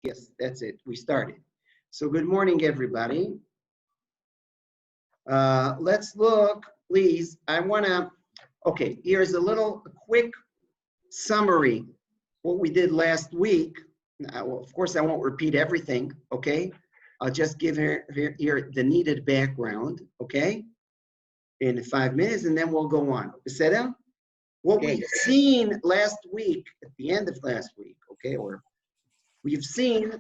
Yes, that's it. We started. So good morning, everybody. Let's look, please. Okay, here's a quick summary. What we did last week. Well, of course, I won't repeat everything, okay? I'll just give here the needed background, okay? In 5 minutes, and then we'll go on. Beседа? What we've seen last week, at the end of last week, okay, or we've seen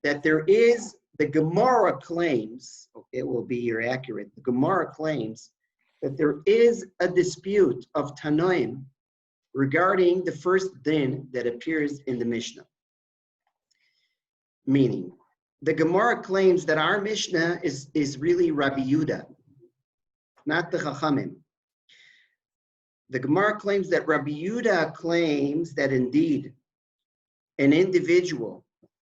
that there is, the Gemarah claims, okay, it will be here accurate, the Gemarah claims that there is a dispute of Tanoim regarding the first din that appears in the Mishnah. Meaning, the Gemarah claims that our Mishnah is really Rabbi Yehuda, not the Chachamim. The Gemarah claims that Rabbi Yehuda claims that indeed an individual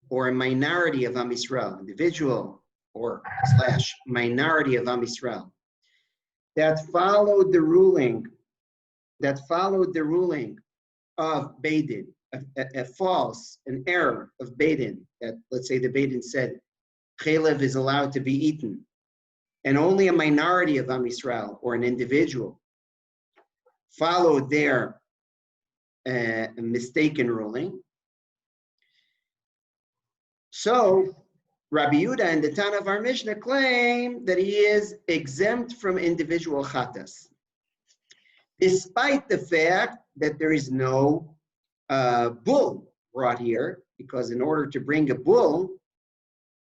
or a minority of Am Yisrael, individual or / minority of Am Yisrael, that followed the ruling of Beidin, an error of Beidin, that let's say the Beidin said Chelev is allowed to be eaten, and only a minority of Am Yisrael or an individual followed their mistaken ruling. So Rabbi Yehuda and the Tana of our Mishnah claim that he is exempt from individual chatas, despite the fact that there is no bull brought here, because in order to bring a bull,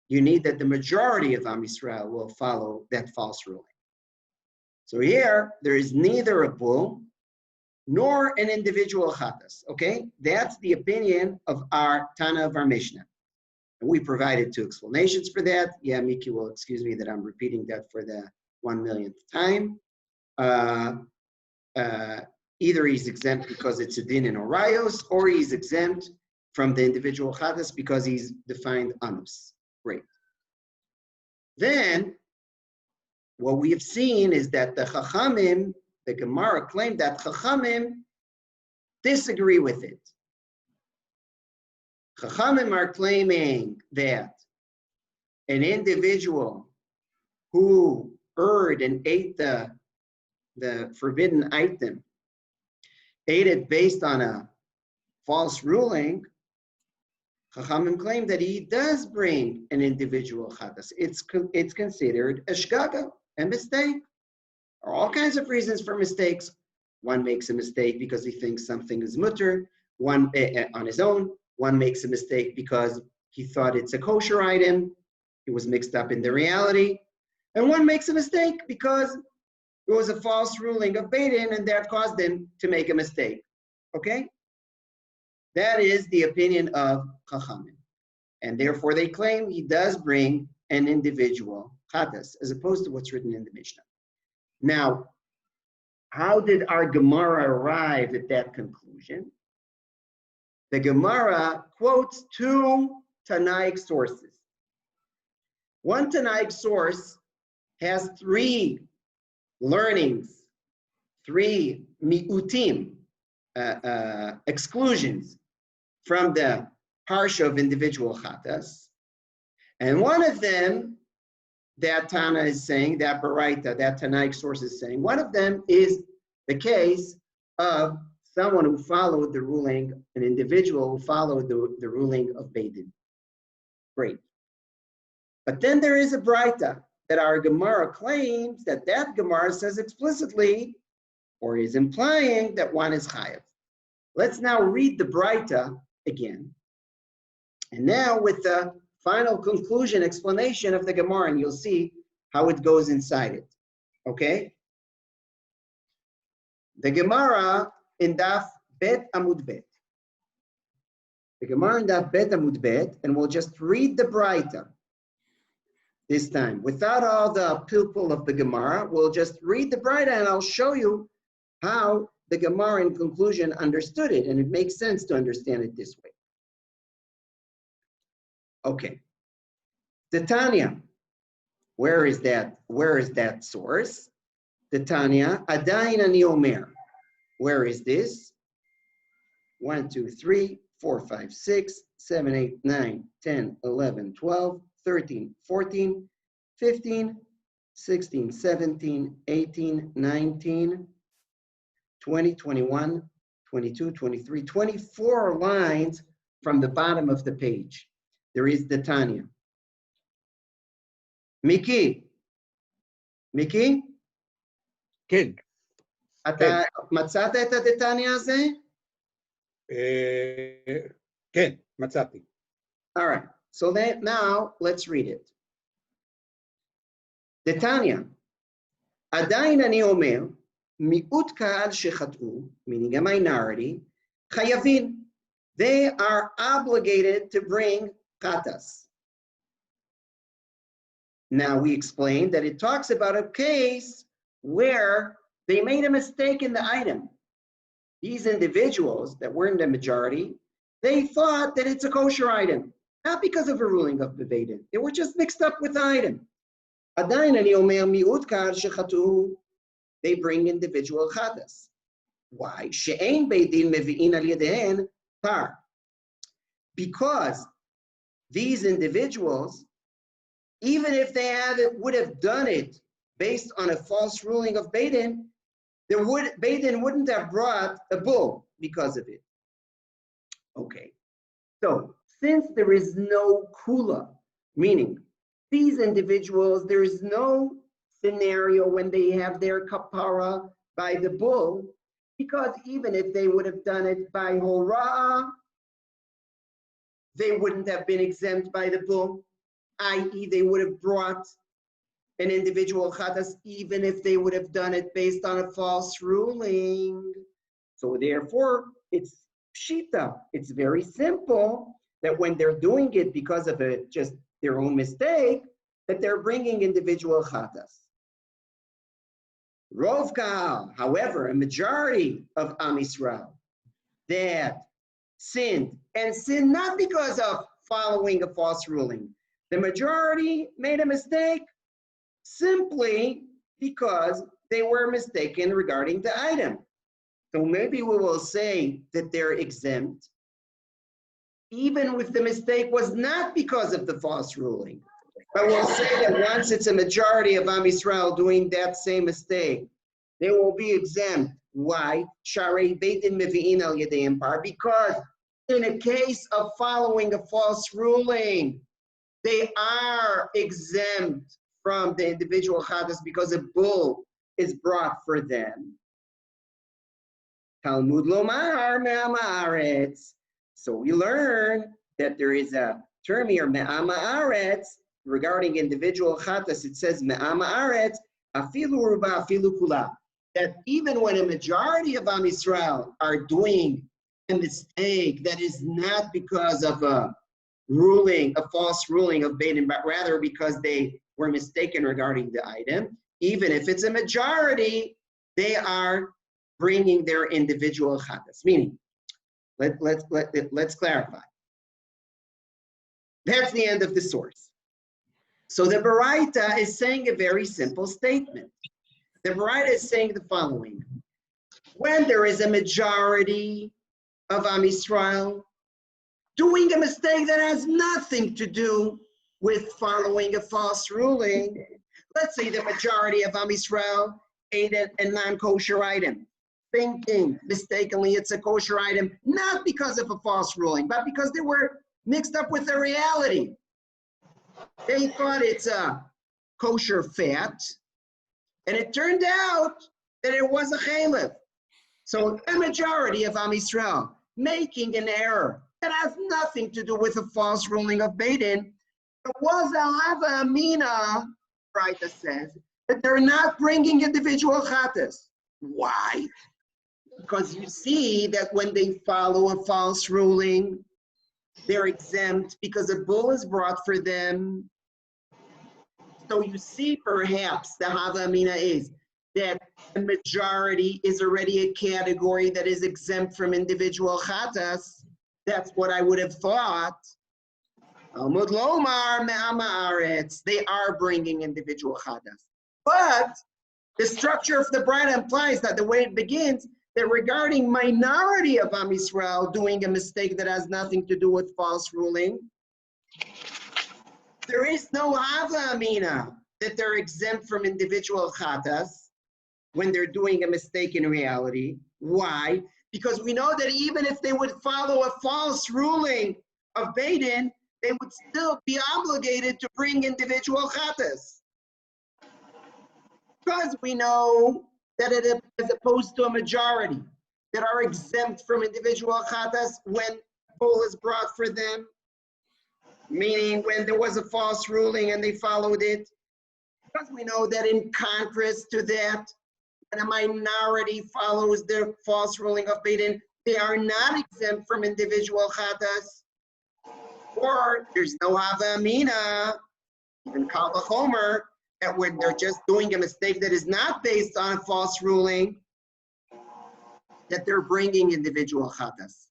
you need that the majority of Am Yisrael will follow that false ruling. So here, there is neither a bull nor an individual chatas, okay? That's the opinion of our Tana of our Mishnah. And we provided 2 explanations for that. Yeah, Miki will excuse me that I'm repeating that for the 1,000,000th time. Either he's exempt because it's a din in Horayot, or he's exempt from the individual chatas because he's defined anus. Great. Then, what we have seen is that the Chachamim, the Gemarah claimed that Chachamim disagree with it. Chachamim are claiming that an individual who erred and ate the forbidden item, ate it based on a false ruling, Chachamim claim that he does bring an individual chatas. It's considered a shgaga, a mistake. There are all kinds of reasons for mistakes. One makes a mistake because he thinks something is mutter, one on his own. One makes a mistake because he thought it's a kosher item. It was mixed up in the reality. And one makes a mistake because it was a false ruling of Beidin and that caused him to make a mistake. Okay? That is the opinion of Chachamim. And therefore they claim he does bring an individual chatas, as opposed to what's written in the Mishnah. Now, how did our Gemarah arrive at that conclusion? The Gemarah quotes 2 Tanaic sources. One Tanaic source has 3 learnings, 3 mi'utim, exclusions from the parsha of individual chatas. And one of them, that Tana is saying, that Baraita, that Tanaic source is saying, one of them is the case of someone who followed the ruling, an individual who followed the ruling of Beidin. Great. But then there is a Braita that our Gemarah claims that Gemarah says explicitly, or is implying, that one is chayav. Let's now read the Braita again. And now with the final conclusion, explanation of the Gemarah, and you'll see how it goes inside it. Okay? The Gemarah in Daf Bet Amud Bet. The Gemarah in Daf Bet Amud Bet, and we'll just read the Braita this time. Without all the pilpul of the Gemarah, we'll just read the Braita and I'll show you how the Gemarah in conclusion understood it, and it makes sense to understand it this way. Okay. The Tanya, where is that source? The Tanya, Adayin Ani Omer. Where is this? 1, 2, 3, 4, 5, 6, 7, 8, 9, 10, 11, 12, 13, 14, 15, 16, 17, 18, 19, 20, 21, 22, 23, 24 lines from the bottom of the page. There is the Tanya. Miki? כן. אתה מצאת את הדתניה הזה? כן, מצאתי. All right, so that now let's read it. דתניה, עדיין אני אומר, מיעוט קהל שחטאו, meaning a minority, חייבים. They are obligated to bring chatas. Now we explained that it talks about a case where they made a mistake in the item. These individuals that were in the majority, they thought that it's a kosher item, not because of a ruling of Beveden. They were just mixed up with the item. עדיין אני אומר מיעוט קהל שחטאו, they bring individual chatas. Why? שאין בית דין מביאין על ידיהן par. Because these individuals, even if they would have done it based on a false ruling of Beit Din, Beit Din wouldn't have brought a bull because of it. Okay, so since there is no kula, meaning these individuals, there is no scenario when they have their kapara by the bull, because even if they would have done it by hora'ah, they wouldn't have been exempt by the bull, i.e. they would have brought an individual chatas even if they would have done it based on a false ruling. So therefore, it's pshita. It's very simple that when they're doing it because of just their own mistake, that they're bringing individual chatas. Rov kahal, however, a majority of Am Yisrael that sinned, and sinned not because of following a false ruling. The majority made a mistake simply because they were mistaken regarding the item. So maybe we will say that they're exempt, even if the mistake was not because of the false ruling. But we'll say that once it's a majority of Am Yisrael doing that same mistake, they will be exempt. Why? Sharei Beit Din mevi'in al yedayim par, because in a case of following a false ruling, they are exempt from the individual chatas because a bull is brought for them. Talmud lomar me'am haaretz. So we learn that there is a term here, me'am haaretz, regarding individual chatas. It says me'am haaretz, afilu ruba afilu kula. That even when a majority of Am Yisrael are doing a mistake that is not because of a ruling, a false ruling of Beit Din, but rather because they were mistaken regarding the item, even if it's a majority, they are bringing their individual chatas. Meaning, let's clarify. That's the end of the source. So the Baraita is saying a very simple statement. The Baraita is saying the following. When there is a majority of Am Yisrael doing a mistake that has nothing to do with following a false ruling, let's say the majority of Am Yisrael ate a non-kosher item, thinking mistakenly it's a kosher item, not because of a false ruling, but because they were mixed up with the reality. They thought it's a kosher fat, and it turned out that it was a chalif. So a majority of Am Yisrael making an error that has nothing to do with a false ruling of Beit Din, it was a hava amina, Braita says, that they're not bringing individual chatas. Why? Because you see that when they follow a false ruling, they're exempt because a bull is brought for them. So you see perhaps the hava amina is that the majority is already a category that is exempt from individual chatas. That's what I would have thought. Talmud lomar me'am haaretz. They are bringing individual chatas. But the structure of the Braita implies that the way it begins, that regarding minority of Am Yisrael doing a mistake that has nothing to do with false ruling, there is no hava amina that they're exempt from individual chatas when they're doing a mistake in reality. Why? Because we know that even if they would follow a false ruling of Beit Din, they would still be obligated to bring individual chatas. Because we know that it, as opposed to a majority that are exempt from individual chatas when bull is brought for them, meaning when there was a false ruling and they followed it. Because we know that in contrast to that, when a minority follows the false ruling of Beit Din, they are not exempt from individual chatas. Or there's no hava amina, even kal v'chomer, that when they're just doing a mistake that is not based on a false ruling, that they're bringing individual chatas.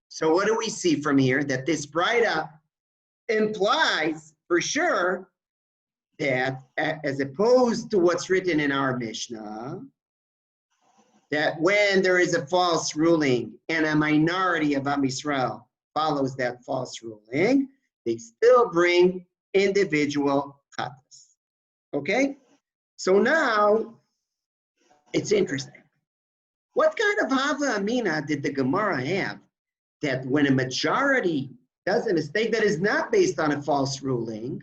So what do we see from here? That this Braita implies for sure that, as opposed to what's written in our Mishnah, that when there is a false ruling and a minority of Am Yisrael follows that false ruling, they still bring individual chatas. Okay? So now, it's interesting. What kind of hava amina did the Gemarah have that when a majority does a mistake that is not based on a false ruling,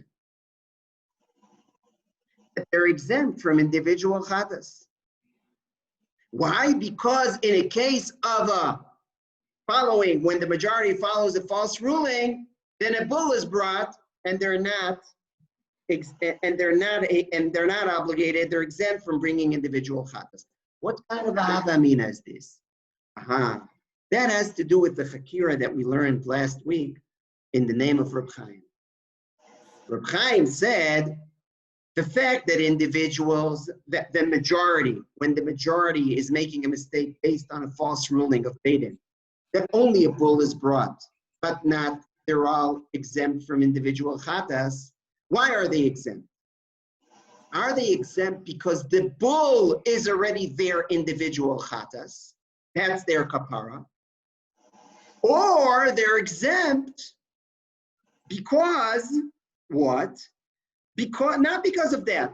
that they're exempt from individual chatas? Why? Because in a case of a following, when the majority follows a false ruling, then a bull is brought and they're not obligated, they're exempt from bringing individual chatas. What kind of hava amina is this? That has to do with the chakira that we learned last week in the name of Reb Chaim. Reb Chaim said the fact that individuals, that the majority, when the majority is making a mistake based on a false ruling of Beit Din, that only a bull is brought, but not, they're all exempt from individual chatas. Why are they exempt? Are they exempt because the bull is already their individual chatas? That's their kapara. Or they're exempt because what? Because not because of that.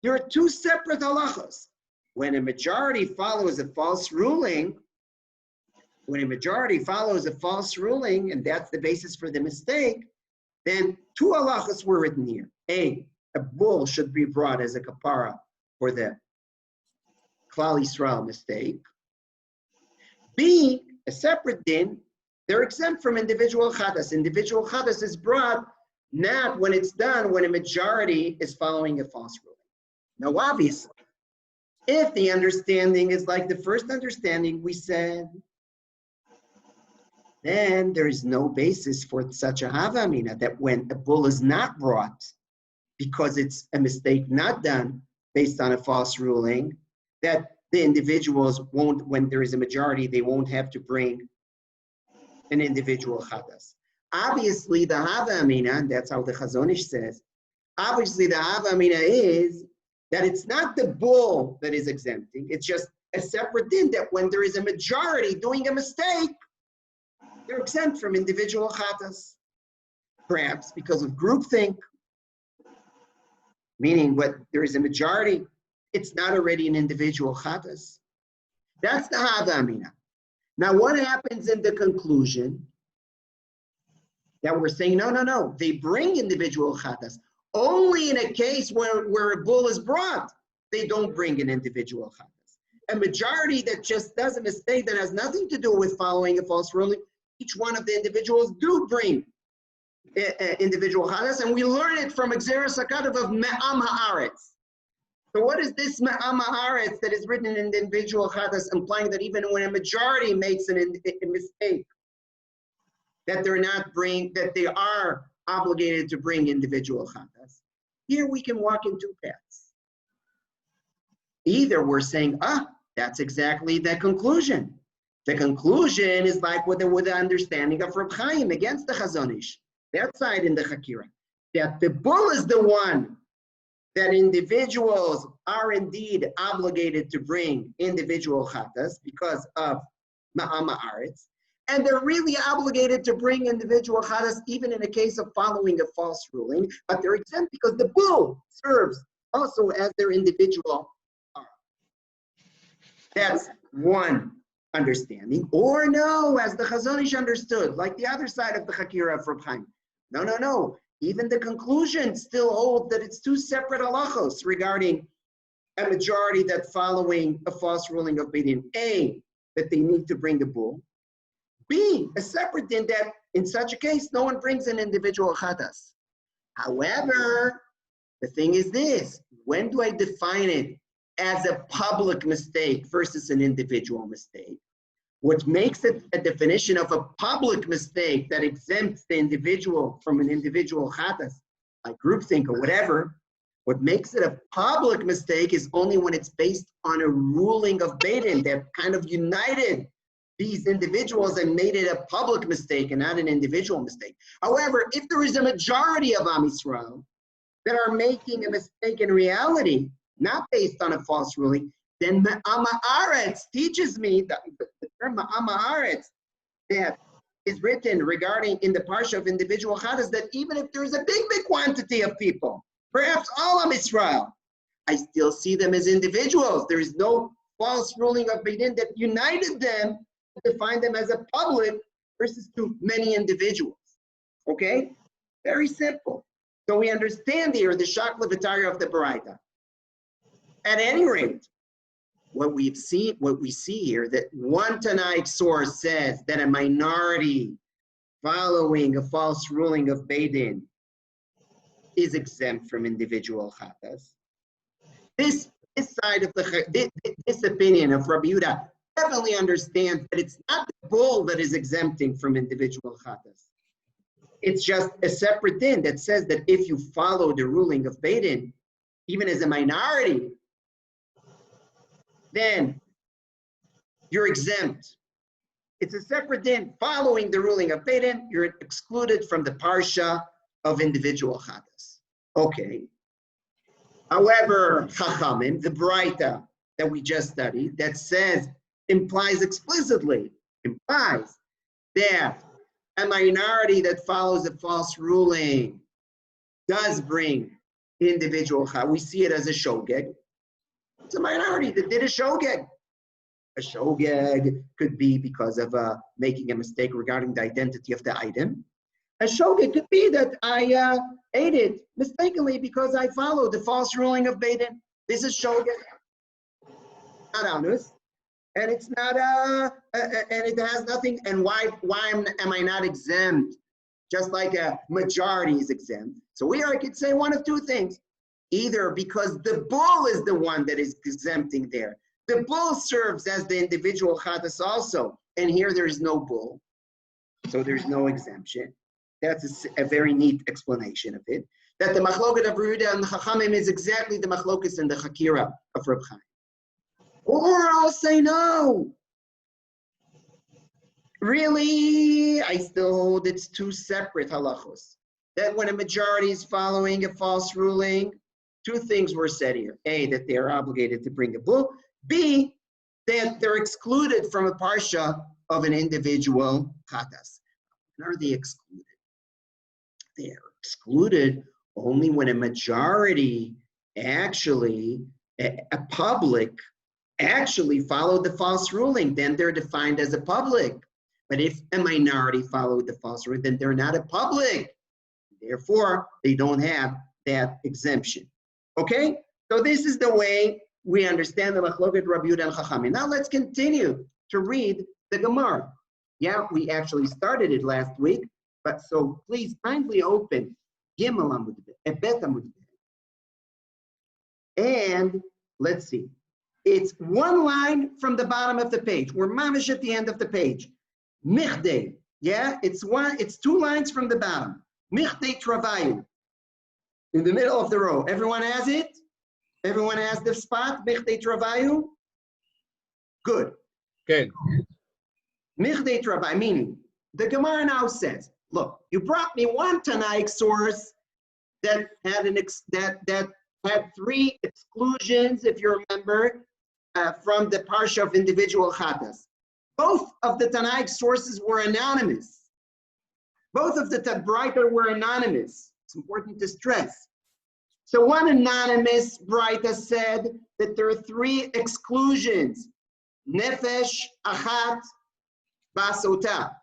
There are two separate halachos. When a majority follows a false ruling, and that's the basis for the mistake, then two halachos were written here. A bull should be brought as a kapara for the Klal Yisrael mistake. B, a separate din, they're exempt from individual chatas. Individual chatas is brought not when it's done when a majority is following a false ruling. Now, obviously, if the understanding is like the first understanding we said, then there is no basis for such a hava amina that when a bull is not brought because it's a mistake not done based on a false ruling, that the individuals won't, when there is a majority, they won't have to bring an individual chatas. Obviously, the hava amina, and that's how the Chazon Ish says, obviously the hava amina is that it's not the bull that is exempting, it's just a separate din that when there is a majority doing a mistake, they're exempt from individual chatas. Perhaps because of groupthink, meaning when there is a majority, it's not already an individual chatas. That's the hava amina. Now, what happens in the conclusion? That we're saying, no, they bring individual chatas. Only in a case where a bull is brought, they don't bring an individual chatas. A majority that just does a mistake that has nothing to do with following a false ruling, each one of the individuals do bring individual chatas, and we learn it from Gemarah Horayot of Me'am Haaretz. So what is this Me'am Haaretz that is written in the individual chatas, implying that even when a majority makes a mistake, that they are obligated to bring individual chatas? Here we can walk in two paths. Either we're saying, that's exactly the conclusion. The conclusion is like with the understanding of Reb Chaim against the Chazon Ish, that side in the Chakira, that the bull is the one that individuals are indeed obligated to bring individual chatas because of ma'ama aretz, and they're really obligated to bring individual chatas even in a case of following a false ruling, but they're exempt because the bull serves also as their individual. That's one understanding. Or no, as the Chazon Ish understood, like the other side of the Chakira of Reb Chaim. No. Even the conclusion still holds that it's two separate halachos regarding a majority that following a false ruling of Beit Din. A, that they need to bring the bull. B, a separate din that in such a case, no one brings an individual chatas. However, the thing is this, when do I define it as a public mistake versus an individual mistake? What makes it a definition of a public mistake that exempts the individual from an individual chatas, like groupthink or whatever, what makes it a public mistake is only when it's based on a ruling of Beit Din that kind of united these individuals and made it a public mistake and not an individual mistake. However, if there is a majority of Am Yisrael that are making a mistake in reality, not based on a false ruling, then Ma'ama Aretz teaches me that the term Ma'ama Aretz that is written regarding in the parsha of individual chatas, that even if there's a big quantity of people, perhaps all of Israel, I still see them as individuals. There is no false ruling of Beit Din that united them to define them as a public versus to many individuals. Okay? Very simple. So we understand here the Shak Levitaria of the Baraita. At any rate, what we see here, that one Tanaic source says that a minority following a false ruling of Beit Din is exempt from individual chatas. This side of this opinion of Rabbi Yehuda definitely understands that it's not the bull that is exempting from individual chatas. It's just a separate din that says that if you follow the ruling of Beit Din, even as a minority, then you're exempt. It's a separate din. Following the ruling of Beit Din, you're excluded from the parsha of individual chatas. Okay. However, Chachamim, the Braita that we just studied, that implies explicitly that a minority that follows a false ruling does bring individual chatas. We see it as a shogeg. It's a minority that did a shogeg. A shogeg could be because of making a mistake regarding the identity of the item. A shogeg could be that I ate it mistakenly because I followed the false ruling of Beit Din. This is shogeg, not honest, and it's not and it has nothing. And why am I not exempt? Just like a majority is exempt. So here I could say one of two things. Either because the bull is the one that is exempting there. The bull serves as the individual chatas also, and here there is no bull, so there's no exemption. That's a very neat explanation of it. That the machloket of Yehuda and the Chachamim is exactly the machloket in the Chakira of Reb Chaim. Or I'll say no. Really, I still hold it's two separate halachos. That when a majority is following a false ruling, two things were said here. A, that they are obligated to bring a bull. B, that they're excluded from a parsha of an individual chatas. When are they excluded? They are excluded only when a majority actually, a public, actually followed the false ruling. Then they're defined as a public. But if a minority followed the false ruling, then they're not a public. Therefore, they don't have that exemption. Okay? So this is the way we understand the Machloket Rabbi Yehuda and Chachamim. Now let's continue to read the Gemarah. Yeah, we actually started it last week, but so please kindly open Gimel Amud Bet, Bet Amud Bet. And let's see. It's one line from the bottom of the page. We're mamish at the end of the page. Michdei. Yeah, it's two lines from the bottom. Michdei Travayu. In the middle of the row. Everyone has it? Everyone has the spot? Michdei Travayu? Good. Okay. Michdei Travayu, meaning the Gemarah now says, look, you brought me one Tanaic source that had that had three exclusions, if you remember, from the parsha of individual chatas. Both of the Tanaic sources were anonymous. Both of the Braita were anonymous. It's important to stress. So one anonymous Braita said that there are three exclusions. Nefesh, Achat, Basota.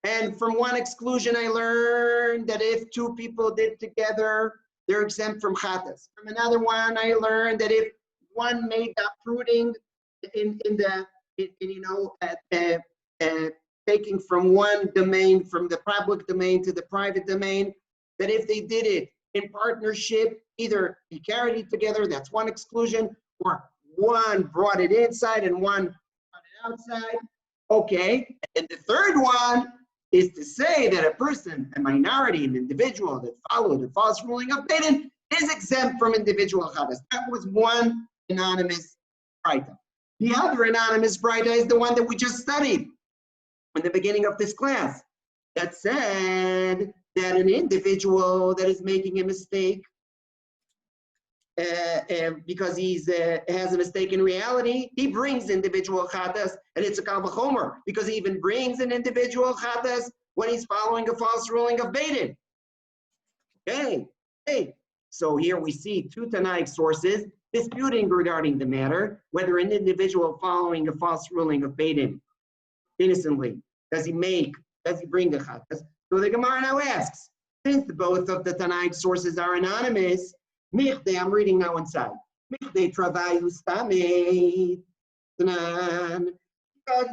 And from one exclusion, I learned that if two people did together, they're exempt from chatas. From another one, I learned that if one made the uprooting taking from one domain, from the public domain to the private domain, that if they did it in partnership, either they carried it together, that's one exclusion, or one brought it inside and one brought it outside. Okay, and the third one is to say that a person, a minority, an individual that followed the false ruling of Beden is exempt from individual chatas. That was one anonymous Braita. The other anonymous Braita is the one that we just studied in the beginning of this class, that said that an individual that is making a mistake because he has a mistake in reality, he brings individual chatas, and it's a kal v'chomer, because he even brings an individual chatas when he's following a false ruling of Beden. Okay. So here we see two Tanaic sources disputing regarding the matter, whether an individual following a false ruling of Beden innocently, does he bring the chatas? So the Gemara now asks, since both of the Tanaic sources are anonymous, I'm reading now inside. Because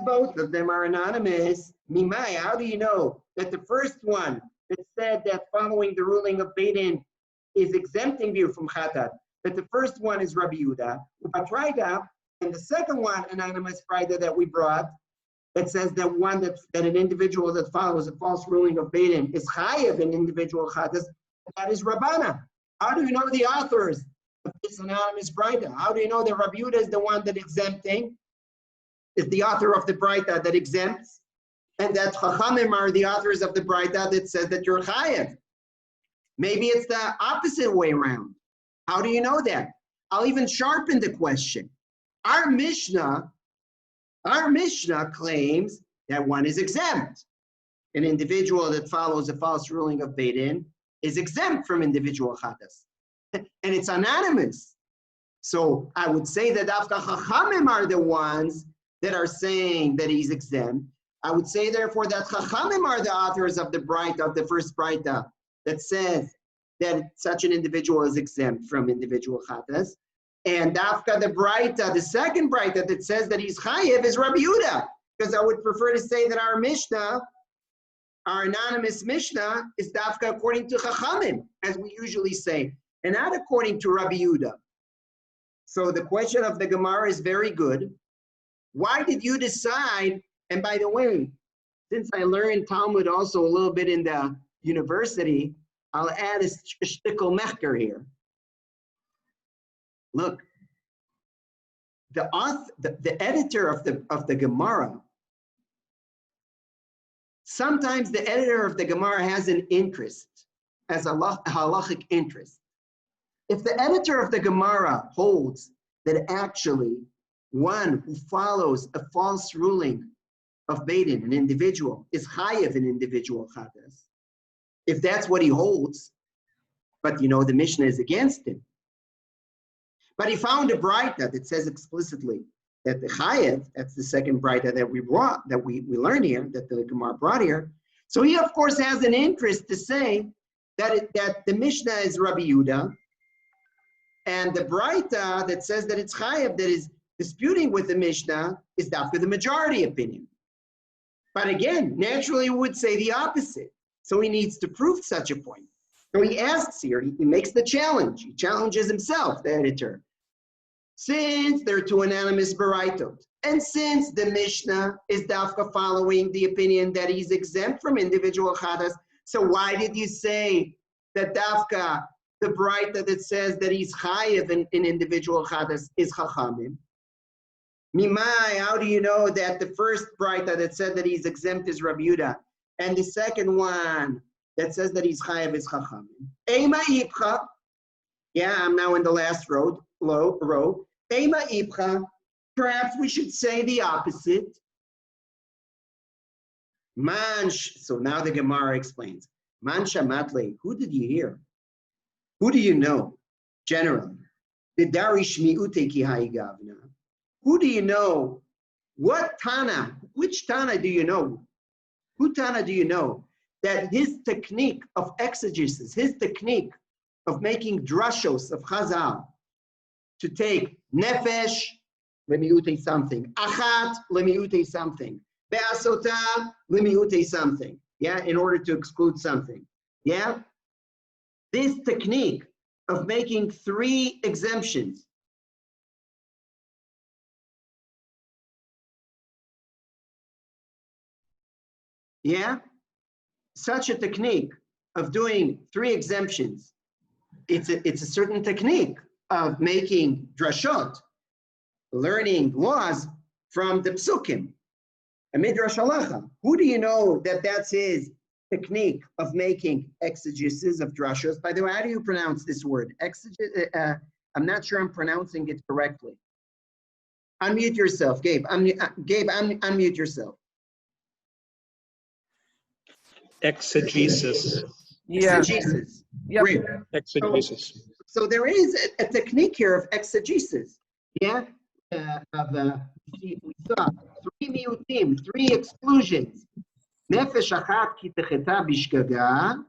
both of them are anonymous. Mimai, how do you know that the first one that said that following the ruling of Beden is exempting you from chatat, that the first one is Rabbi Yehuda, and the second one, anonymous Braita that we brought, that says that that an individual that follows a false ruling of Beden is chayav in individual chatas, that is Rabbana. How do you know the authors of this anonymous Braita? How do you know that Rabbi Yehuda is the one that exempting, is the author of the Braita that exempts, and that Chachamim are the authors of the Braita that says that you're chayav? Maybe it's the opposite way around. How do you know that? I'll even sharpen the question. Our Mishnah claims that one is exempt. An individual that follows a false ruling of Beden is exempt from individual chatas. And it's anonymous. So I would say that Afka Chachamim are the ones that are saying that he's exempt. I would say, therefore, that Chachamim are the authors of the Braita, of the first Braita, that says that such an individual is exempt from individual chatas. And Afka the Braita, the second Braita that says that he's chayiv, is Rabbi Yehuda. Because I would prefer to say that our Mishnah, our anonymous Mishnah, is Dafka according to Chachamim, as we usually say, and not according to Rabbi Yehuda. So the question of the Gemara is very good. Why did you decide? And by the way, since I learned Talmud also a little bit in the university, I'll add a shtickle mechker here. Look, the editor of the Gemara, sometimes the editor of the Gemara has an interest, as a halachic interest. If the editor of the Gemara holds that actually one who follows a false ruling of Beden, an individual, is chayav an individual chatas, if that's what he holds, but the Mishnah is against him. But he found a Braita that says explicitly that the chayav, that's the second Braita that we brought, that we learned here, that the Gemara brought here. So he, of course, has an interest to say that the Mishnah is Rabbi Yehuda, and the Braita that says that it's chayav, that is disputing with the Mishnah, is dafka the majority opinion. But again, naturally, we would say the opposite. So he needs to prove such a point. So he asks here, he makes the challenge. He challenges himself, the editor. Since there are two anonymous Baraitot, and since the Mishnah is dafka following the opinion that he's exempt from individual chatas, so why did you say that dafka, the Braita that says that he's chayiv in individual chatas, is chachamim? Mimai, how do you know that the first Braita that said that he's exempt is Rabbi Yehuda, and the second one that says that he's chayav is chachamim? Eima yipcha. Yeah, I'm now in the last row. Ema ipcha. Perhaps we should say the opposite. So now the Gemara explains. Man shamatle. Who did you hear? Who do you know? Generally. The darish miute ki haigavna. Who do you know? What Tana? Which Tana do you know? Who Tana do you know that his technique of exegesis, his technique of making drashos of Chazal, to take nefesh, lemiute something, achat, lemiute something, be'asota, lemiute something, yeah, in order to exclude something, yeah? This technique of making 3 exemptions, yeah? Such a technique of doing 3 exemptions, it's a certain technique of making drashot, learning laws from the psukim, a midrash halacha. Who do you know that that's his technique of making exegesis of drashos? By the way, how do you pronounce this word? I'm not sure I'm pronouncing it correctly. Unmute yourself, Gabe. Unmute yourself. Exegesis. Yeah. Exegesis. Yep. Great. Exegesis. So there is a technique here of exegesis. Yeah. We saw 3 miutim, 3 exclusions. Nefesh achat ki techeta bishgaga.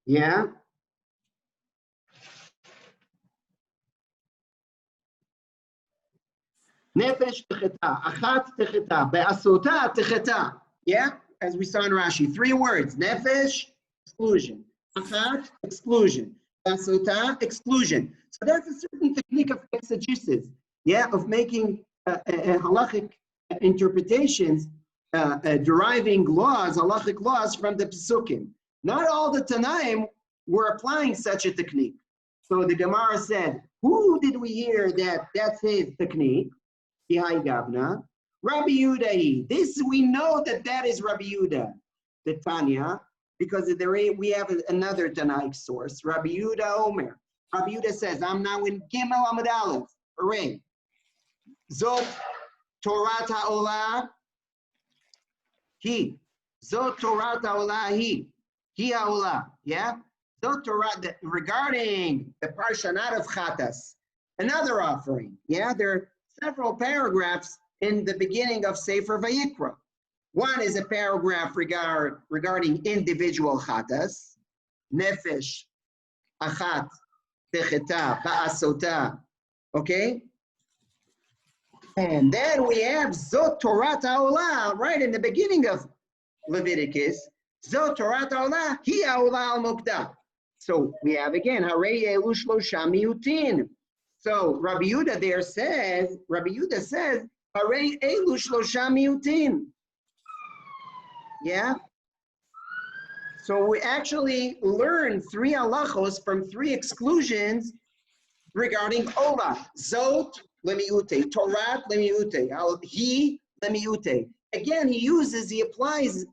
Yeah. Nefesh techeta, achat techeta, be'asota techeta. Yeah, as we saw in Rashi, 3 words: nefesh, exclusion; achat, exclusion; be'asota, exclusion. So that's a certain technique of exegesis. Yeah, of making halachic interpretations, deriving laws, halachic laws from the Pesukim. Not all the Tanaim were applying such a technique. So the Gemara said, who did we hear that that's his technique? Gavna. Rabbi Yehuda. This we know that is Rabbi Yehuda, the Tanya, because we have another Tanaic source. Rabbi Yehuda Omer. Rabbi Yehuda says, I'm now in Gimel Amud Aleph. Hooray. Zot Torat HaOlah. He. Zot Torat HaOlah. He HaOlah. Yeah? Zot Torah, regarding the Parshanat of Chatas, another offering. Yeah? There are several paragraphs in the beginning of Sefer Vayikra. One is a paragraph regarding individual chatas, nefesh, achat, techeta, ba'asota, okay? And then we have Zot Torat HaOlah, right in the beginning of Leviticus, Zot Torat HaOlah, Hi HaOlah al-Mukdah. So we have again, Harei Elu Shlosha Miutin. So Rabbi Yehuda says, Harei Elu Shlosha Miutin. Yeah? So we actually learn 3 halachos from 3 exclusions regarding Olah. Zot lemiute, Torat lemiute, he lemiute. Again, he applies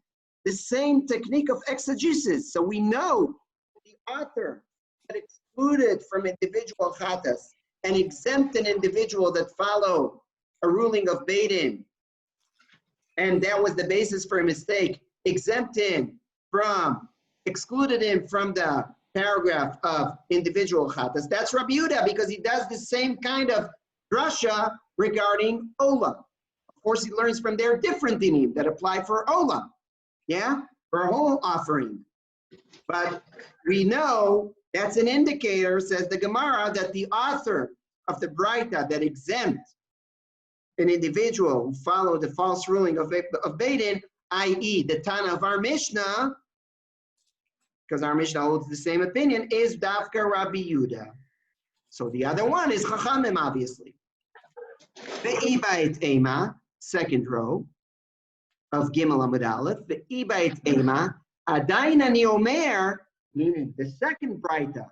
the same technique of exegesis. So we know the author that excluded from individual chatas and exempt an individual that follow a ruling of Beit Din, and that was the basis for a mistake, excluded him from the paragraph of individual chatas. That's Rabbi Yehuda, because he does the same kind of drasha regarding Olah. Of course, he learns from their different dinim that apply for Olah, yeah, for a whole offering. But we know that's an indicator, says the Gemara, that the author of the Braita that exempt an individual who followed the false ruling of Beit Din, i.e. the Tana of our Mishnah, because our Mishnah holds the same opinion, is Dafka Rabbi Yehuda. So the other one is Chachamim, obviously. Ve'ibait Ema, second row of Gimel Amud Aleph. Ve'ibait Ema, Adain Ani Omer, meaning the second Braita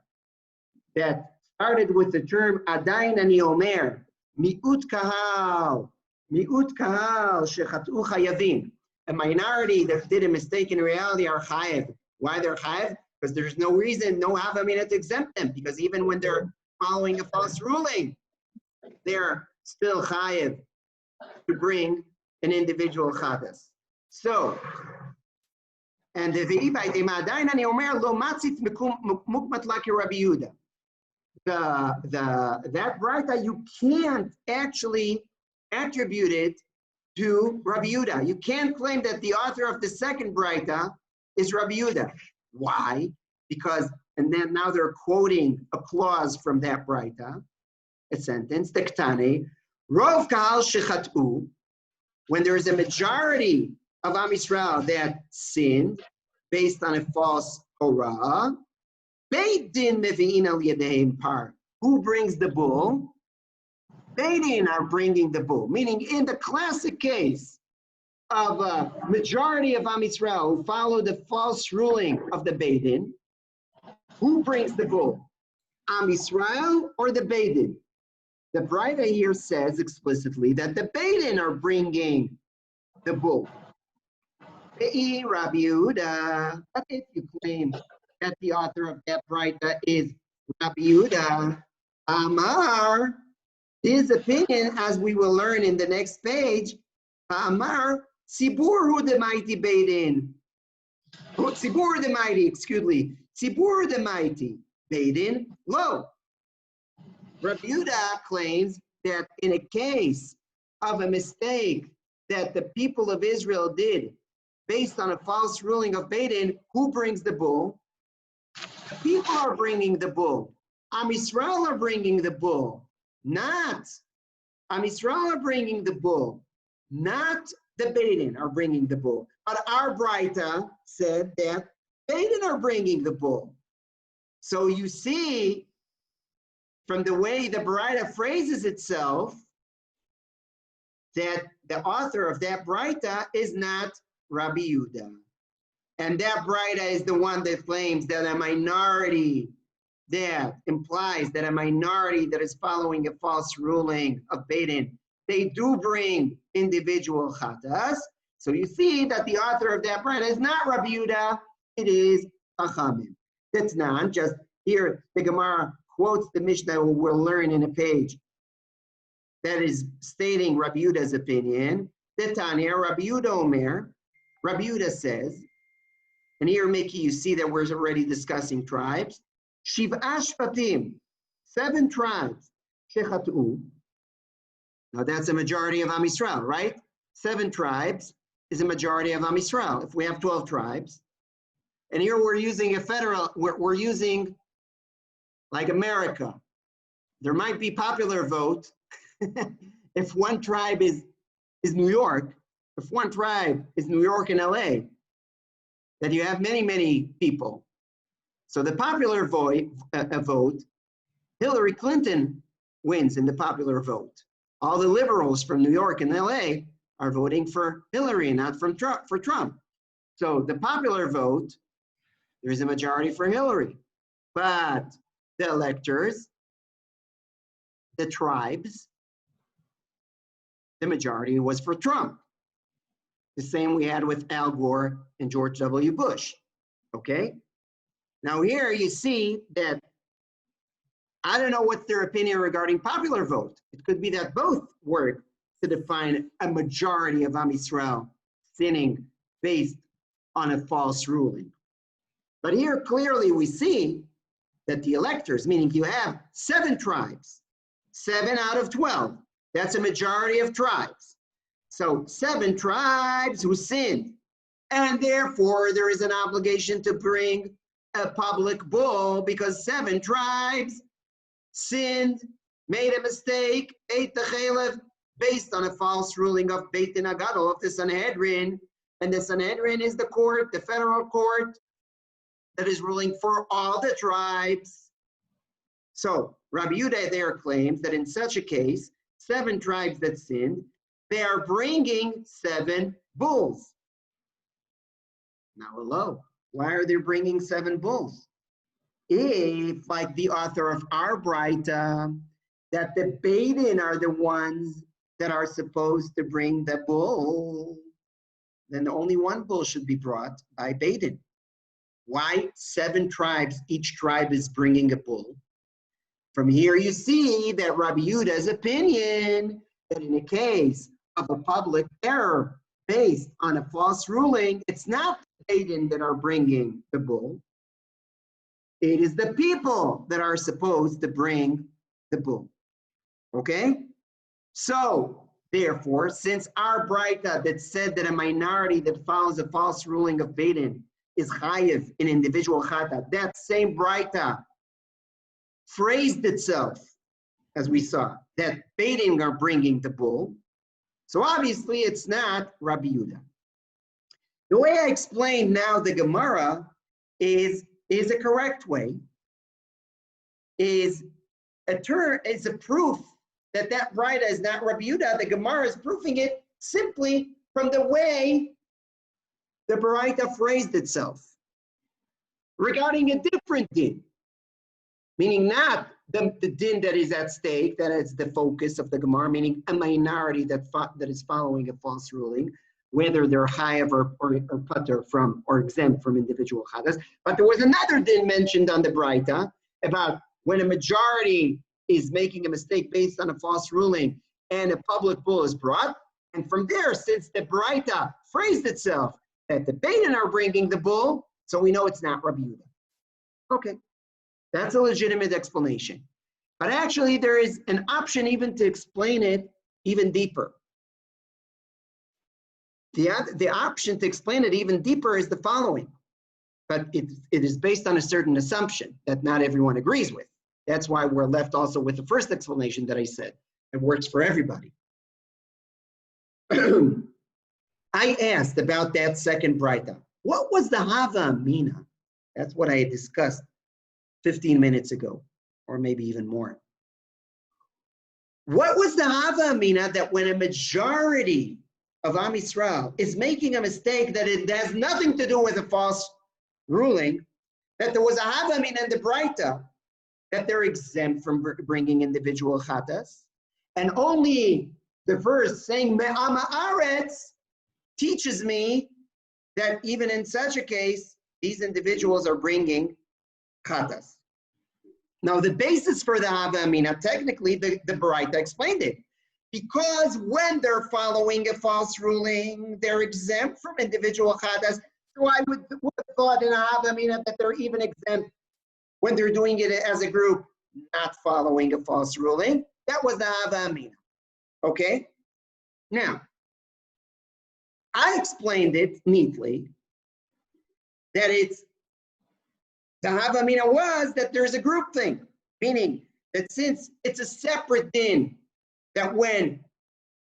that started with the term Adain Ani Omer, Mi'ut kahal shechat'u chayavim. a minority that did a mistake in reality are chayev. Why they're chayev? Because there's no reason, no havamina to exempt them. Because even when they're following a false ruling, they're still chayev to bring an individual chadas. So, and the that braita you can't actually attribute it to Rabbi Yehuda. You can't claim that the author of the second braita is Rabbi Yehuda. Why? Because, and then now they're quoting a clause from that braita, a sentence, Tektane, Rov Kahal Shechat'u, when there is a majority of Am Yisrael that sinned based on a false Torah, Beit Din mevi'in al yadeim par. Who brings the bull? Beit Din are bringing the bull. Meaning, in the classic case of a majority of Am Yisrael who follow the false ruling of the Beit Din, who brings the bull? Am Yisrael or the Beit Din? The Braita here says explicitly that the Beit Din are bringing the bull. Rabbi Yehuda, but if you claim that the author of that Braita is Rabbi Yehuda, Amar, his opinion, as we will learn in the next page, Amar, Sibur the mighty Beit Din. Sibur the mighty, excuse me. Sibur the mighty Beit Din, lo. Rabbi Yehuda claims that in a case of a mistake that the people of Israel did based on a false ruling of Beit Din, who brings the bull? The people are bringing the bull. Am Yisrael are bringing the bull. Not Am Yisrael are bringing the bull. Not the Beit Din are bringing the bull. But our Braita said that Beit Din are bringing the bull. So you see, from the way the Braita phrases itself, that the author of that Braita is not Rabbi Yehuda. And that Braita is the one that claims that a minority, that implies that a minority that is following a false ruling of Beit Din, they do bring individual chatas. So you see that the author of that Braita is not Rabbi Yehuda, it is Chachamim. That's not just here, the Gemara quotes the Mishnah we'll learn in a page that is stating Rabbi Yehuda's opinion. The Tanya, Rabbi Yehuda Omer, Rabbi Yehuda says, and here, Mickey, you see that we're already discussing tribes. Shiv'ah Shvatim, 7 tribes. Shechat'u. Now that's a majority of Am Yisrael, right? 7 tribes is a majority of Am Yisrael. If we have 12 tribes, and here we're using a federal, we're using like America. There might be popular vote if one tribe is New York, if one tribe is New York and LA, that you have many, many people. So the popular vote, Hillary Clinton wins in the popular vote. All the liberals from New York and LA are voting for Hillary, not for Trump. So the popular vote, there's a majority for Hillary. But the electors, the tribes, the majority was for Trump. The same we had with Al Gore and George W. Bush, okay? Now here you see that, I don't know what's their opinion regarding popular vote. It could be that both work to define a majority of Am Yisrael sinning based on a false ruling. But here clearly we see that the electors, meaning you have 7 tribes, 7 out of 12, that's a majority of tribes. So 7 tribes who sinned, and therefore there is an obligation to bring a public bull because 7 tribes sinned, made a mistake, ate the chalev based on a false ruling of Beit Din Hagadol of the Sanhedrin, and the Sanhedrin is the court, the federal court, that is ruling for all the tribes. So Rabbi Yehuda there claims that in such a case, 7 tribes that sinned, they are bringing 7 bulls. Now, hello, why are they bringing 7 bulls? If, like the author of our Braita, that the Beit Din are the ones that are supposed to bring the bull, then only one bull should be brought by Beit Din. Why 7 tribes, each tribe is bringing a bull? From here you see that Rabbi Yehuda's opinion that in a case of a public error based on a false ruling, it's not the Beit Din that are bringing the bull. It is the people that are supposed to bring the bull. Okay? So, therefore, since our Braita that said that a minority that follows a false ruling of Beit Din is chayiv in individual chata, that same Braita phrased itself, as we saw, that Beit Din are bringing the bull. So obviously it's not Rabbi Yehuda. The way I explained now the Gemara is a correct way, is a proof that Braita is not Rabbi Yehuda. The Gemara is proving it simply from the way the Braita phrased itself regarding a different din, meaning not the din that is at stake, that is the focus of the Gemara, meaning a minority that is following a false ruling, whether they're chayav or pater from or exempt from individual chatas. But there was another din mentioned on the Braita about when a majority is making a mistake based on a false ruling and a public bull is brought. And from there, since the Braita phrased itself that the Beit Din are bringing the bull, so we know it's not Rabbi Yehuda. Okay, that's a legitimate explanation. But actually, there is an option even to explain it even deeper. The option to explain it even deeper is the following, but it is based on a certain assumption that not everyone agrees with. That's why we're left also with the first explanation that I said. It works for everybody. I asked about that second Braita. What was the Hava Amina? That's what I had discussed 15 minutes ago, or maybe even more. What was the Hava Amina that when a majority of Am Yisrael is making a mistake that it has nothing to do with a false ruling, that there was a Hava Amina in the Braita that they're exempt from bringing individual chatas, and only the verse saying Me'am Haaretz teaches me that even in such a case, these individuals are bringing chatas. Now, the basis for the Hava Amina, technically, the Braita explained it. Because when they're following a false ruling, they're exempt from individual chatas. So I would have thought in a Hava Amina that they're even exempt when they're doing it as a group, not following a false ruling. That was the Hava Amina. Okay? Now, I explained it neatly that the Hava Amina was that there's a group thing, meaning that since it's a separate din, that when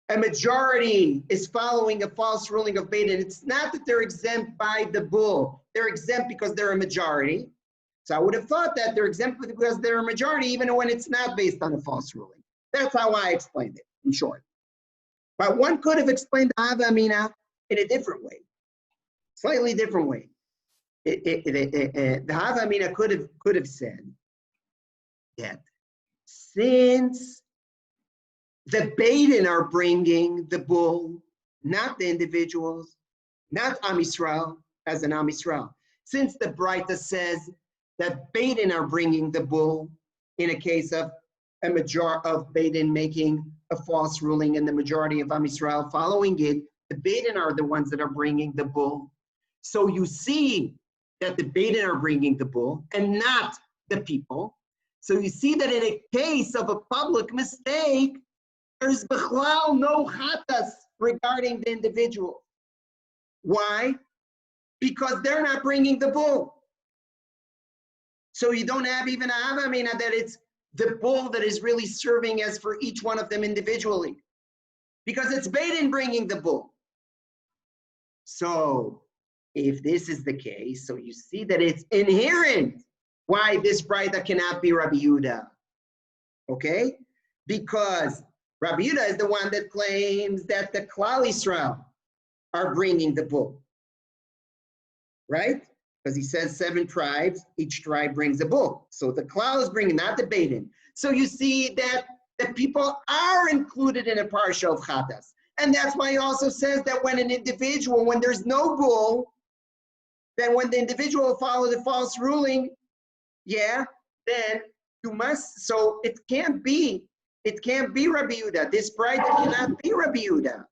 a majority is following a false ruling of Beit Din, it's not that they're exempt by the bull. They're exempt because they're a majority. So I would have thought that they're exempt because they're a majority, even when it's not based on a false ruling. That's how I explained it, in short. But one could have explained the Hava Amina in a different way, slightly different way. The Hava Amina could have said that since the Beit Din are bringing the bull, not the individuals, not Am Yisrael as an Am Yisrael. Since the Braita says that Beit Din are bringing the bull in a case of a majority of Beit Din making a false ruling and the majority of Am Yisrael following it, the Beit Din are the ones that are bringing the bull. So you see that the Beit Din are bringing the bull and not the people. So you see that in a case of a public mistake, there's bichlal no chatas regarding the individual. Why? Because they're not bringing the bull. So you don't have even a Hava Amina that it's the bull that is really serving as for each one of them individually. Because it's Beit Din bringing the bull. So if this is the case, so you see that it's inherent why this Braita cannot be Rabbi Yehuda. Okay? Because Rabbi Yehuda is the one that claims that the Klal Yisrael are bringing the bull. Right? Because he says 7 tribes, each tribe brings a bull. So the Klal is bringing, not the Beit Din. So you see that the people are included in a parsha of chatas. And that's why he also says that when an individual, when there's no bull, then when the individual follows the false ruling, yeah, then you must, so it can't be Rabbi Yehuda. This bride cannot be Rabbi Yehuda.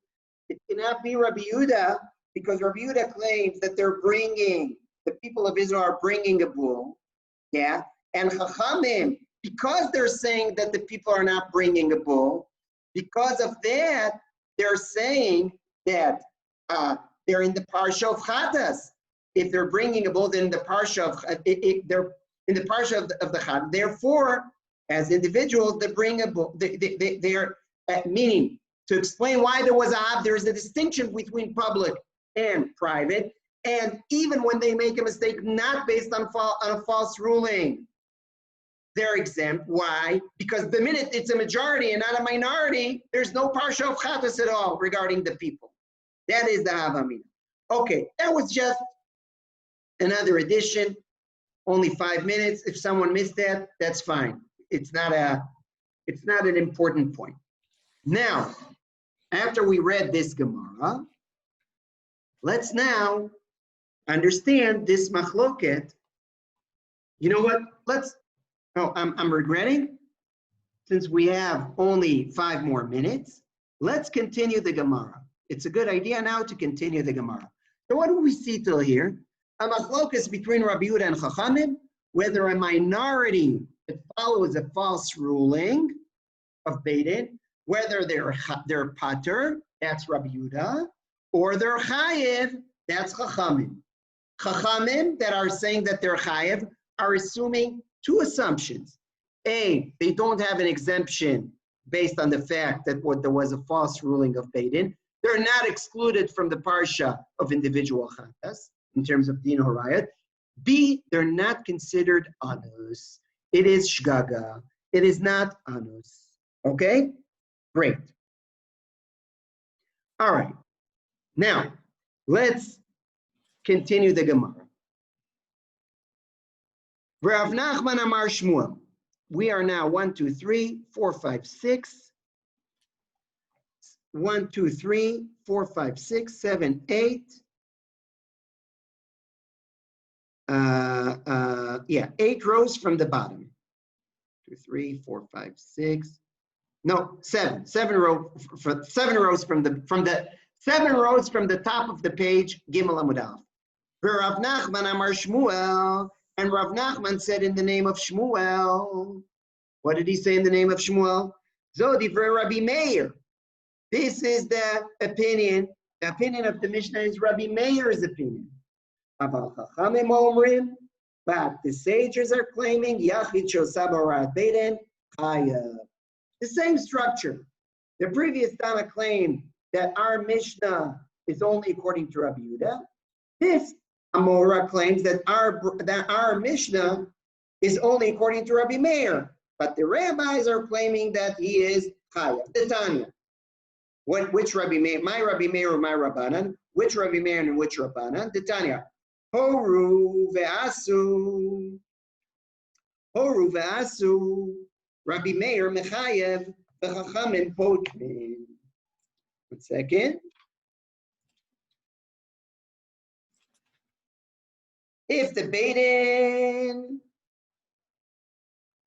It cannot be Rabbi Yehuda because Rabbi Yehuda claims that the people of Israel are bringing a bull, yeah, and Chachamim, because they're saying that the people are not bringing a bull, because of that, they're saying that they're in the parsha of Chatas. If they're bringing a bull, then the parsha of they're in the parsha of the Chad. Therefore, as individuals, they bring a bull. They're meaning to explain why there is a distinction between public and private, and even when they make a mistake, not based on a false ruling, they're exempt. Why? Because the minute it's a majority and not a minority, there's no parsha of Chatas at all regarding the people. That is the Havamina. Okay, that was just another edition. Only 5 minutes. If someone missed that, that's fine. It's not an important point. Now, after we read this Gemara, let's now understand this machloket. You know what? I'm regretting, since we have only 5 more minutes, let's continue the Gemara. It's a good idea now to continue the Gemara. So what do we see till here? A machlokas between Rabbi Yehuda and Chachamim, whether a minority that follows a false ruling of Beit Din, whether they're pater, that's Rabbi Yehuda, or they're chayev, that's Chachamim. Chachamim that are saying that they're chayev are assuming 2 assumptions. A, they don't have an exemption based on the fact that there was a false ruling of Beit Din. They're not excluded from the parsha of individual chatas in terms of Gemarah Horayot. B, they're not considered anus. It is shgaga. It is not anus. Okay? Great. All right. Now, let's continue the Gemara. Rav Nachman Amar Shmuel. We are now 1, 2, 3, 4, 5, 6. 1, 2, 3, 4, 5, 6, 7, 8. 8 rows from the bottom. 2, 3, 4, 5, 6. No, 7. 7 rows from the 7 rows from the top of the page. Gimel Amud Aleph. Rav Nachman Amar Shmuel, and Rav Nachman said in the name of Shmuel. What did he say in the name of Shmuel? Zodi for Rabbi Meir. This is the opinion. The opinion of the Mishnah is Rabbi Meir's opinion. But the sages are claiming Yachid Shosab Horat Beit Din Chayav. The same structure. The previous Tana claimed that our Mishnah is only according to Rabbi Yehuda. This Amora claims that our Mishnah is only according to Rabbi Meir. But the rabbis are claiming that he is Chayav. The Tanya. Which Rabbi Meir? My Rabbi Meir or my Rabbanan? Which Rabbi Meir and which Rabbanan? The Tanya. Horu ve'asu. Horu ve'asu. Rabbi Meir mechayev v'chachamim potmin. 1 second. If the Beit Din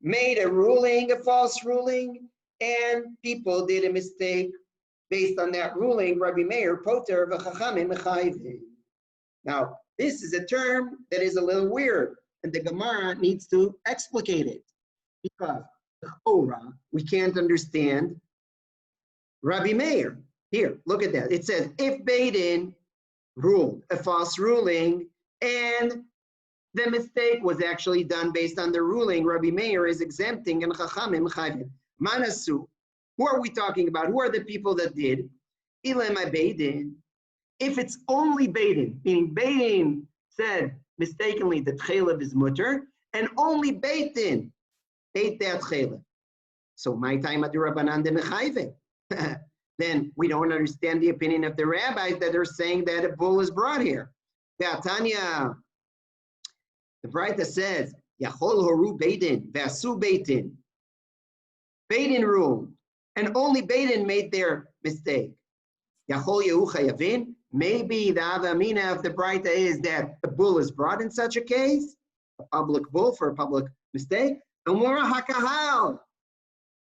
made a ruling, a false ruling, and people did a mistake based on that ruling, Rabbi Meir poter v'chachamim mechayvim. Now, this is a term that is a little weird, and the Gemara needs to explicate it, because we can't understand Rabbi Meir. Here, look at that. It says, if Beit Din ruled a false ruling, and the mistake was actually done based on the ruling, Rabbi Meir is exempting and Chachamim chayvim. Manasu. Who are we talking about? Who are the people that did? Ilema Beit Din. If it's only Beit Din, meaning Beit Din said mistakenly that chaylev is mutter, and only Beit Din ate that chaylev. So my time at the Rabbanan de mechayve. Then we don't understand the opinion of the rabbis that are saying that a bull is brought here. Tanya, the Braita says, Yachol horu Beit Din, v'asu Beit Din. Beit Din ruled, and only Beit Din made their mistake. Yachol Yehu Chayavin. Maybe the Avamina of the Braita is that the bull is brought in such a case, a public bull for a public mistake. Umura hakahal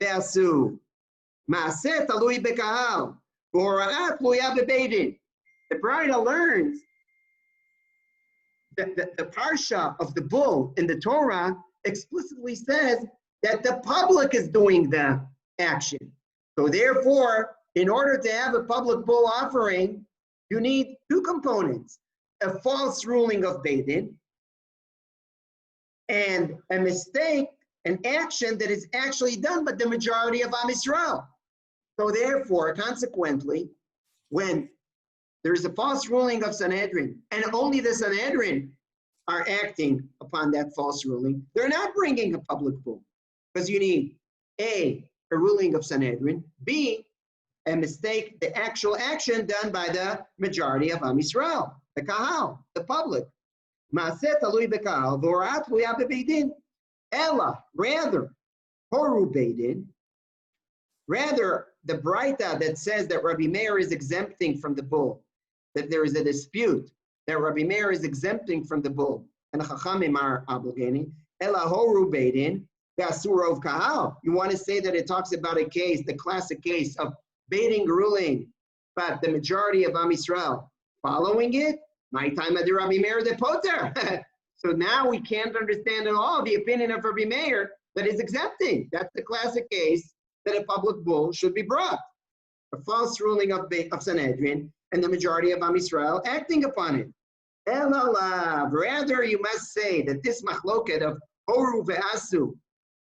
ve'asu ma'aseh talui bekahal v'hora'at tluya bebeidin. The Braita learns that the parsha of the bull in the Torah explicitly says that the public is doing the action. So therefore, in order to have a public bull offering, you need two components: a false ruling of Beit Din and a mistake, an action that is actually done by the majority of Am Yisrael. So therefore, consequently, when there's a false ruling of Sanhedrin, and only the Sanhedrin are acting upon that false ruling, they're not bringing a public bull, because you need A, a ruling of Sanhedrin, B, a mistake, the actual action done by the majority of Am Yisrael, the Kahal, the public. Ma'aseh talui bekahal v'hora'at tluya bebeidin. Ella, rather, horu beidin, rather the Braita that says that Rabbi Meir is exempting from the bull, that there is a dispute that Rabbi Meir is exempting from the bull, and the Chachamim are obligating. Ella horu beidin ve'asur of kahal. You want to say that it talks about a case, the classic case of Beit ruling, but the majority of Am Yisrael following it? My time at the Rabbi Meir the Poter. So now we can't understand at all the opinion of Rabbi Meir that is exempting. That's the classic case that a public bull should be brought. A false ruling of Sanhedrin and the majority of Am Yisrael acting upon it. Rather, you must say that this machloket of Horu ve'asu,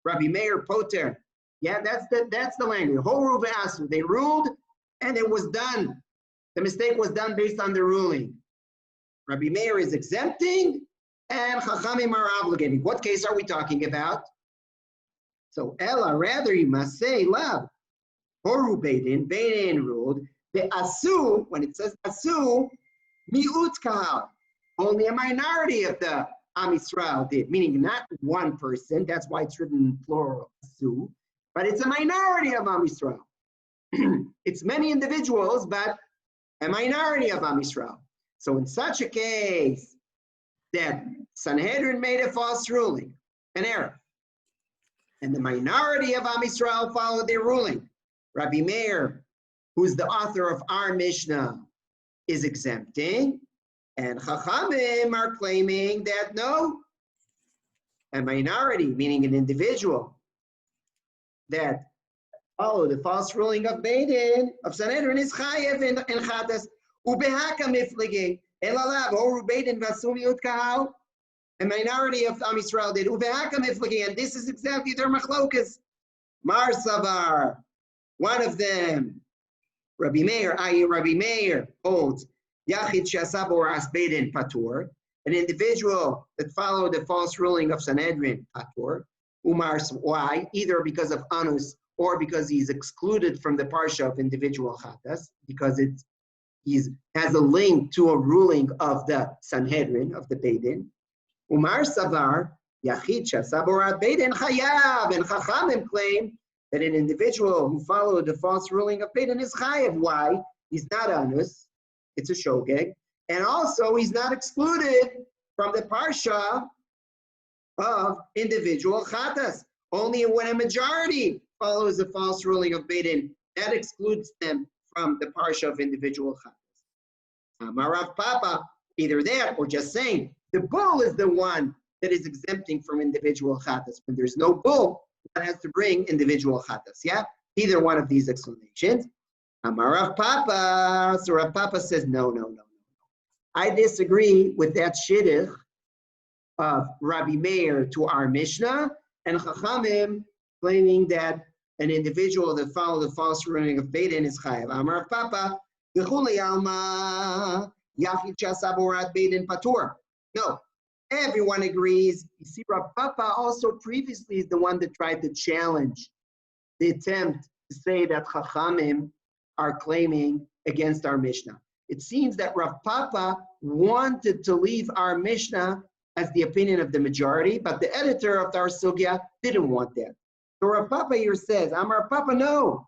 Rabbi Meir Poter, yeah, that's the language. Horu ve'asu. They ruled and it was done. The mistake was done based on the ruling. Rabbi Meir is exempting and Chachamim are obligating. What case are we talking about? So Ella, rather you must say, Lav, Horu Beidin ruled, the Asu, when it says Asu, Mi'ut Kahal, only a minority of the Am Yisrael did, meaning not one person, that's why it's written in plural, Asu, but it's a minority of Am Yisrael. It's many individuals, but a minority of Am Yisrael. So in such a case, that Sanhedrin made a false ruling, an error, and the minority of Am Yisrael followed their ruling. Rabbi Meir, who's the author of our Mishnah, is exempting, and Chachamim are claiming that no, a minority, meaning an individual, that followed the false ruling of Beit Din, of Sanhedrin, is chayev in chatas, ubehaka miflegi, elalav, horu Beit Din v'asu mi'ut kahal. A minority of Am Yisrael did, ubehaka miflegi, and this is exactly their machlokas. Mar Savar, one of them, Rabbi Meir, i.e. Rabbi Meir, holds Yachid Shasab or As Beit Din Patur, an individual that followed the false ruling of Sanhedrin Patur. Umar, why? Either because of Anus or because he's excluded from the parsha of individual Chatas, because he has a link to a ruling of the Sanhedrin, of the Beit Din. Umar Savar, Yachid Shasab or As Beit Din Chayav, and Chachamim claim that an individual who followed the false ruling of Beit Din is chayav. Why? He's not Anus, it's a shogeg, and also he's not excluded from the parsha of individual chatas. Only when a majority follows the false ruling of Beit Din, that excludes them from the parsha of individual chatas. Marav Papa, either that or just saying the bull is the one that is exempting from individual chatas. When there's no bull, one has to bring individual chatas. Yeah, either one of these explanations. Rav Papa, so Rav Papa says no. I disagree with that shidduch of Rabbi Meir to our Mishnah and Chachamim claiming that an individual that followed the false ruling of Beit Din is chayav. Rav Papa, v'chulei alma yachid shasab orat Beit Din patur. No. Everyone agrees. You see, Rav Papa also previously is the one that tried to challenge the attempt to say that Chachamim are claiming against our Mishnah. It seems that Rav Papa wanted to leave our Mishnah as the opinion of the majority, but the editor of our Sugya didn't want that. So Rav Papa here says, Rav Papa, no.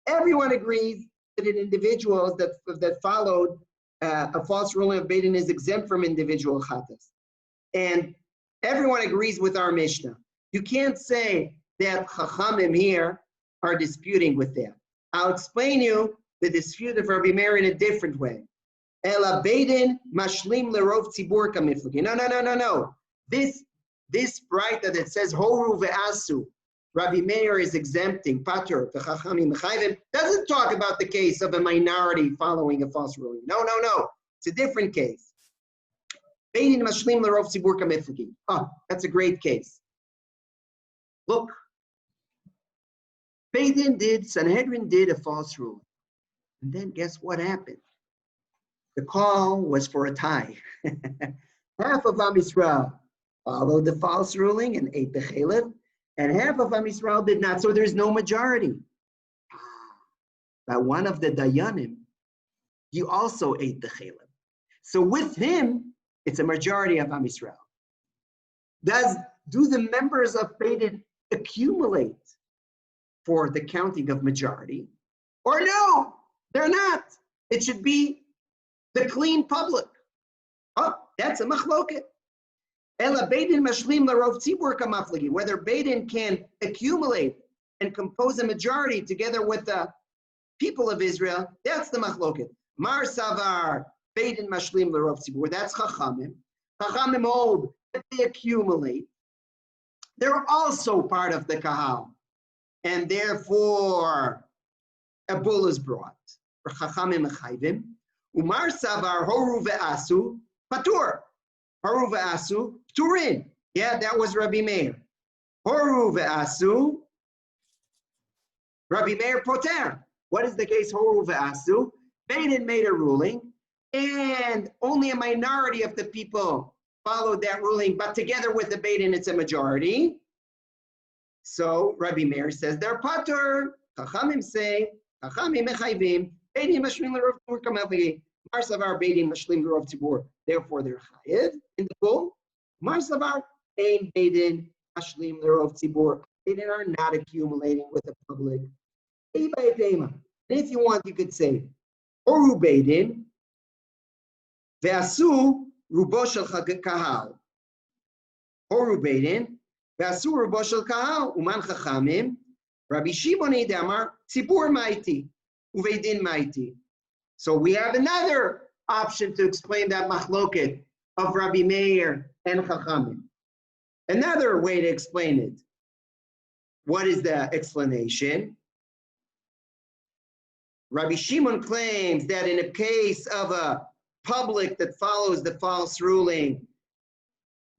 Everyone agrees individuals that followed a false ruling of Beit Din is exempt from individual chatas. And everyone agrees with our Mishnah. You can't say that Chachamim here are disputing with that. I'll explain you the dispute of Rabbi Meir in a different way. Ela Beit Din mashlim lerov tzibur kamiflagi. No. This braita that says horu ve'asu, Rabbi Meir is exempting patur v'chachamim mechayvim, doesn't talk about the case of a minority following a false ruling. No. It's a different case. Beit Din mashlim lerov tzibur kamiflagi. Oh, that's a great case. Look, Sanhedrin did a false ruling. And then guess what happened? The call was for a tie. Half of Am Yisrael followed the false ruling and ate the chalev, and half of Am Yisrael did not, so there's no majority. But one of the Dayanim, he also ate the chalev. So with him, it's a majority of Am Yisrael. Do the members of Beit Din accumulate for the counting of majority? Or no, they're not. It should be the clean public. Oh, that's a machloket. Ela Beit Din mashlim lerov tzibur kamaflagi. Whether Beit Din can accumulate and compose a majority together with the people of Israel, that's the machloket. Mar savar Beit Din mashlim lerov tzibur. That's Chachamim. Chachamim hold that they accumulate. They're also part of the kahal, and therefore a bull is brought. For Chachamim mechayvim. Umar savar horu ve'asu patur. Horu ve'asu pturin. Yeah, that was Rabbi Meir. Horu ve'asu. Rabbi Meir poter. What is the case? Horu ve'asu. Beit Din made a ruling, and only a minority of the people followed that ruling, but together with the Beit Din, it's a majority. So Rabbi Meir says they're patur. Chachamim say, Chachamim mechayvim. Beit Din mashlim lerov tzibur kamaflagi. Mar savar Beit Din mashlim lerov tzibur. Therefore, they're chayiv in the bull. Mar savar ein Beit Din mashlim lerov tzibur. Beit Din are not accumulating with the public. And if you want, you could say, Horu Beit Din ve'asu rubo shel kahal. Horu Beit Din ve'asu rubo shel kahal. Uman chachamim. Rabbi Shimon Damar tzibur ma'iti u'Beit Din ma'iti. So we have another option to explain that machloket of Rabbi Meir and Chachamim. Another way to explain it. What is the explanation? Rabbi Shimon claims that in a case of a public that follows the false ruling,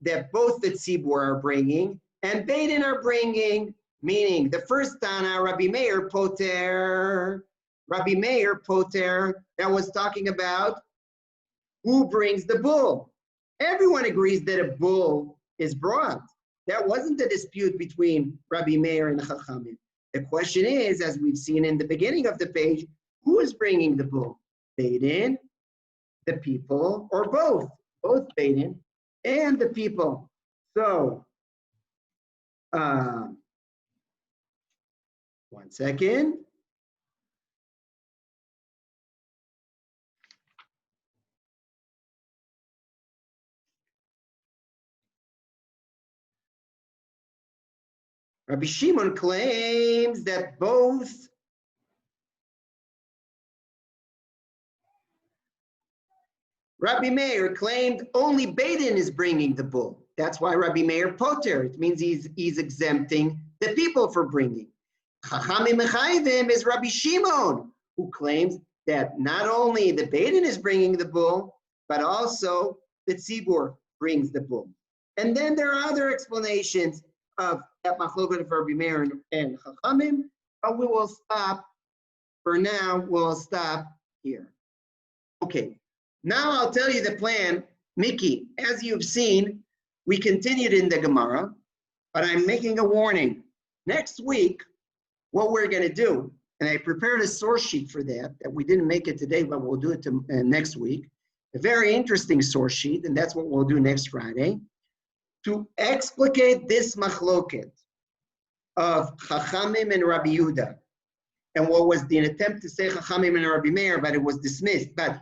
that both the tzibur are bringing and Beit Din are bringing, meaning the first Tana, Rabbi Meir poter, that was talking about who brings the bull. Everyone agrees that a bull is brought. That wasn't the dispute between Rabbi Meir and Chachamim. The question is, as we've seen in the beginning of the page, who is bringing the bull? Beit Din, the people, or both? Both Beit Din and the people. So, one second. Rabbi Shimon claims that both Rabbi Meir claimed only Beit Din is bringing the bull. That's why Rabbi Meir poter. It means he's exempting the people for bringing. Chachamim mechayvim is Rabbi Shimon, who claims that not only the Beit Din is bringing the bull, but also the tzibur brings the bull. And then there are other explanations of that machloket of Rabbi Meir and Chachamim, but we will stop for now. We'll stop here. Okay, now I'll tell you the plan. Mickey, as you've seen, we continued in the Gemara, but I'm making a warning. Next week, what we're going to do, and I prepared a source sheet for that we didn't make it today, but we'll do it next week. A very interesting source sheet, and that's what we'll do next Friday, to explicate this machloket of Chachamim and Rabbi Yehuda, and what was the attempt to say Chachamim and Rabbi Meir, but it was dismissed. But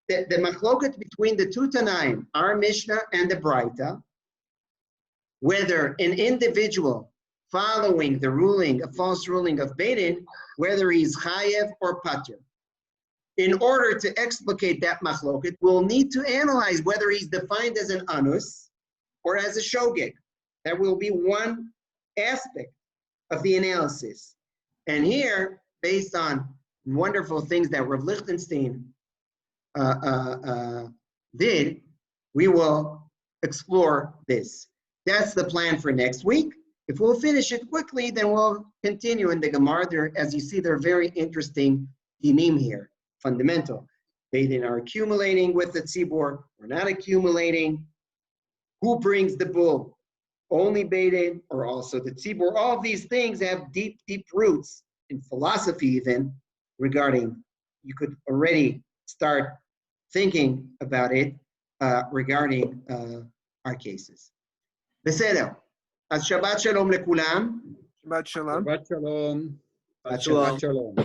the machloket between the two Tanaim, our Mishnah and the Braita, whether an individual following the ruling, a false ruling of Beit Din, whether he's chayev or patur. In order to explicate that machloket, we'll need to analyze whether he's defined as an anus or as a shogeg. That will be one aspect of the analysis. And here, based on wonderful things that Rav Lichtenstein did, we will explore this. That's the plan for next week. If we'll finish it quickly, then we'll continue in the Gemarah. As you see, there are very interesting dinim here, fundamental. Beit Din are accumulating with the tzibor, we're not accumulating. Who brings the bull? Only Beit Din or also the tzibor? All of these things have deep, deep roots in philosophy even regarding, you could already start thinking about it regarding our cases. בסדר. אז שבת שלום לכולם. Shabbat shalom. Shabbat shalom. Shabbat shalom. Shabbat shalom.